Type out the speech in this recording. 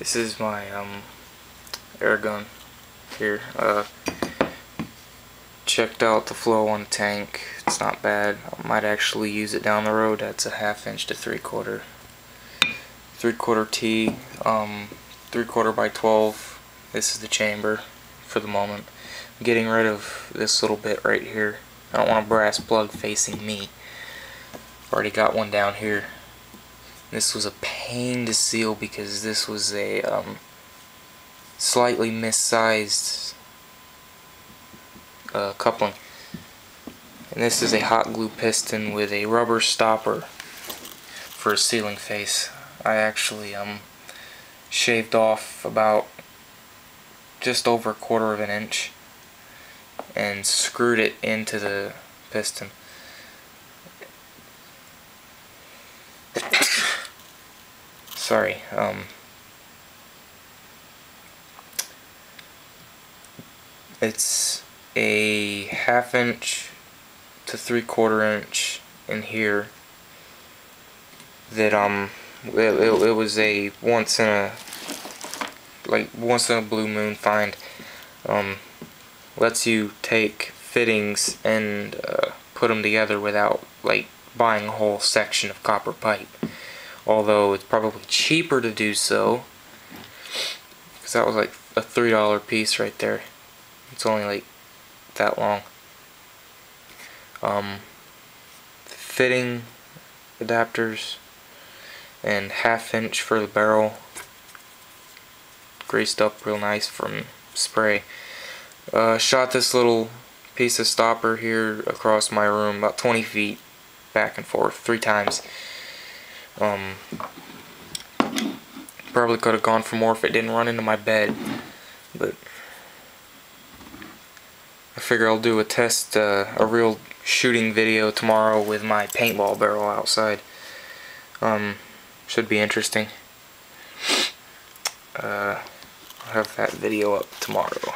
This is my Airgun here. Checked out the flow on the tank. It's not bad. I might actually use it down the road. That's a 1/2 inch to 3/4. 3/4 T, 3/4 by 12. This is the chamber for the moment. I'm getting rid of this little bit right here. I don't want a brass plug facing me. Already got one down here. This was a pain to seal because this was a slightly missized coupling. And this is a hot glue piston with a rubber stopper for a sealing face. I actually shaved off about just over 1/4 of an inch and screwed it into the piston. Sorry, it's a 1/2 inch to 3/4 inch in here that it was a once in a blue moon find. Lets you take fittings and put them together without like buying a whole section of copper pipe. Although it's probably cheaper to do so, because that was like a $3 piece right there. It's only like that long. Fitting adapters and 1/2 inch for the barrel, greased up real nice from spray. Shot this little piece of stopper here across my room about 20 feet back and forth 3 times. Probably could have gone for more if it didn't run into my bed, but I figure I'll do a test, a real shooting video tomorrow with my paintball barrel outside. Should be interesting. I'll have that video up tomorrow.